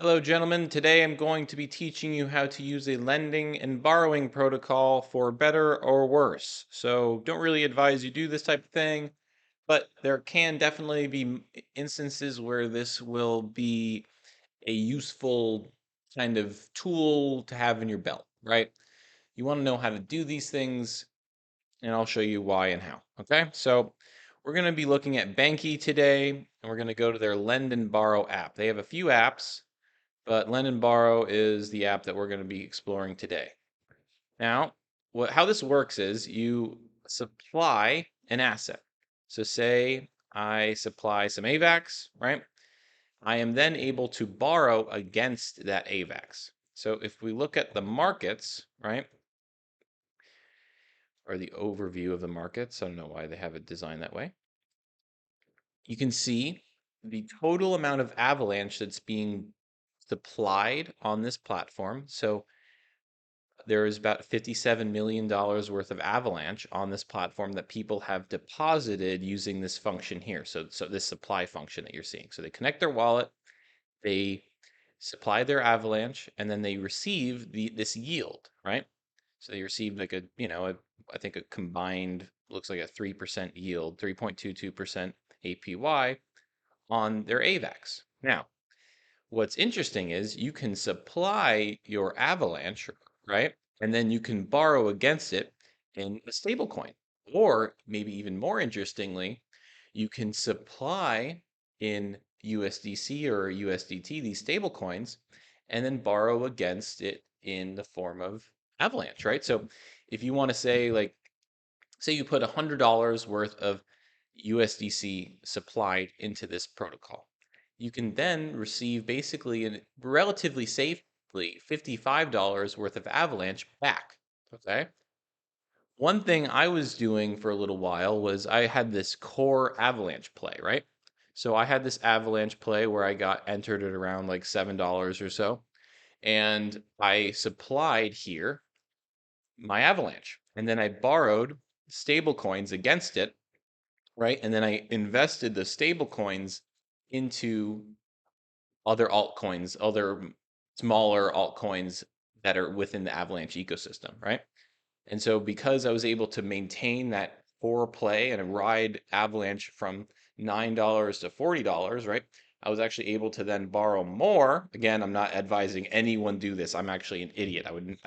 Hello, gentlemen. Today I'm going to be teaching you how to use a lending and borrowing protocol for better or worse. So, don't really advise you do this type of thing, but there can definitely be instances where this will be a useful kind of tool to have in your belt, right? You want to know how to do these things, and I'll show you why and how. Okay, so we're going to be looking at Banky today, and we're going to go to their Lend and Borrow app. They have a few apps, but Lend and Borrow is the app that we're going to be exploring today. Now, how this works is you supply an asset. So say I supply some AVAX, right? I am then able to borrow against that AVAX. So if we look at the markets, right, or the overview of the markets, I don't know why they have it designed that way. You can see the total amount of Avalanche that's being supplied on this platform. So there is about $57 million worth of Avalanche on this platform that people have deposited using this function here. So this supply function that you're seeing. So they connect their wallet, they supply their Avalanche, and then they receive this yield, right? So they receive like I think a combined looks like a 3% yield, 3.22% APY on their AVAX. Now, what's interesting is you can supply your Avalanche, right? And then you can borrow against it in a stable coin. Or maybe even more interestingly, you can supply in USDC or USDT these stable coins and then borrow against it in the form of Avalanche, right? So if you want to say you put $100 worth of USDC supplied into this protocol. You can then receive basically and relatively safely $55 worth of Avalanche back. Okay. One thing I was doing for a little while was I had this core Avalanche play, right? So I had this Avalanche play where I got entered at around like $7 or so. And I supplied here my Avalanche. And then I borrowed stable coins against it, right? And then I invested the stable coins into other altcoins, other smaller altcoins that are within the Avalanche ecosystem, right? And so because I was able to maintain that core play and ride Avalanche from $9 to $40, right? I was actually able to then borrow more. Again, I'm not advising anyone do this. I'm actually an idiot. I would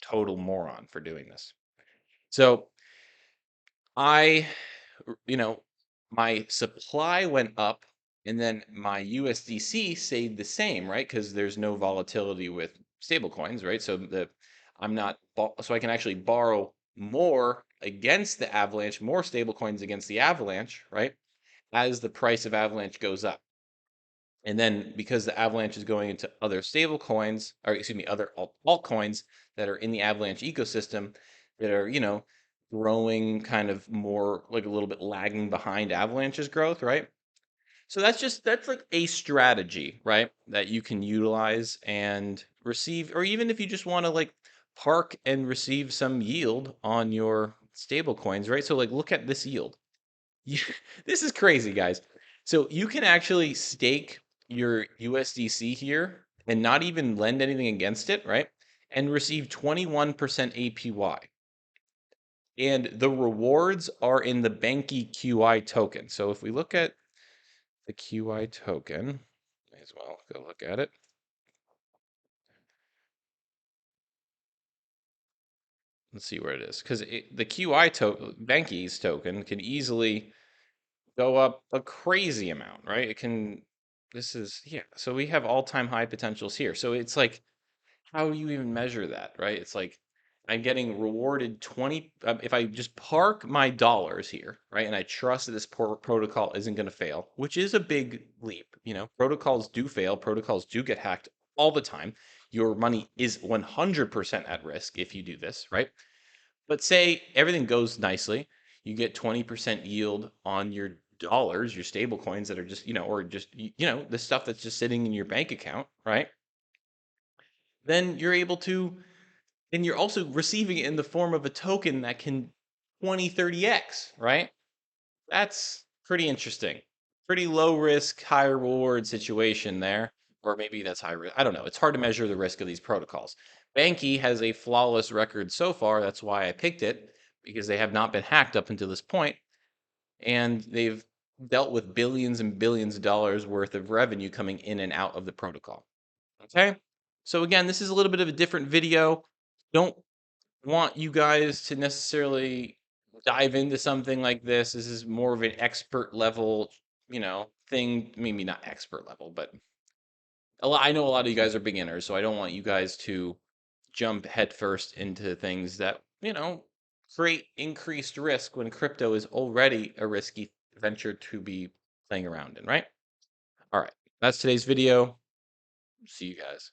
total moron for doing this. So I, my supply went up and then my USDC stayed the same, right? Because there's no volatility with stablecoins, right? So I can actually borrow more against the Avalanche, more stablecoins against the Avalanche, right? As the price of Avalanche goes up. And then because the Avalanche is going into other stable coins, or excuse me, other altcoins that are in the Avalanche ecosystem that are, growing kind of more like a little bit lagging behind Avalanche's growth, right? So that's like a strategy, right? That you can utilize and receive, or even if you just want to like park and receive some yield on your stable coins, right? So like look at this yield. You, this is crazy, guys. So you can actually stake your USDC here and not even lend anything against it, right? And receive 21% APY. And the rewards are in the Banky QI token. So if we look at the QI token, may as well go look at it. Let's see where it is. Because the QI token, Banky's token, can easily go up a crazy amount, right? It can, this is, yeah. So we have all-time high potentials here. So it's like, how do you even measure that, right? It's like I'm getting rewarded 20 if I just park my dollars here, right? And I trust that this protocol isn't going to fail, which is a big leap. Protocols do fail, protocols do get hacked all the time. Your money is 100% at risk if you do this, right? But say everything goes nicely, you get 20% yield on your dollars, your stable coins that are just, or just, the stuff that's just sitting in your bank account, right? Then you're also receiving it in the form of a token that can 20, 30x, right? That's pretty interesting. Pretty low risk, high reward situation there or maybe that's high risk. I don't know. It's hard to measure the risk of these protocols. Banky has a flawless record so far. That's why I picked it, because they have not been hacked up until this point, and they've dealt with billions and billions of dollars worth of revenue coming in and out of the protocol. Okay. So again, this is a little bit of a different video. Don't want you guys to necessarily dive into something like this. This is more of an expert level, thing. Maybe not expert level, but I know a lot of you guys are beginners, so I don't want you guys to jump headfirst into things that, create increased risk when crypto is already a risky venture to be playing around in, right? All right. That's today's video. See you guys.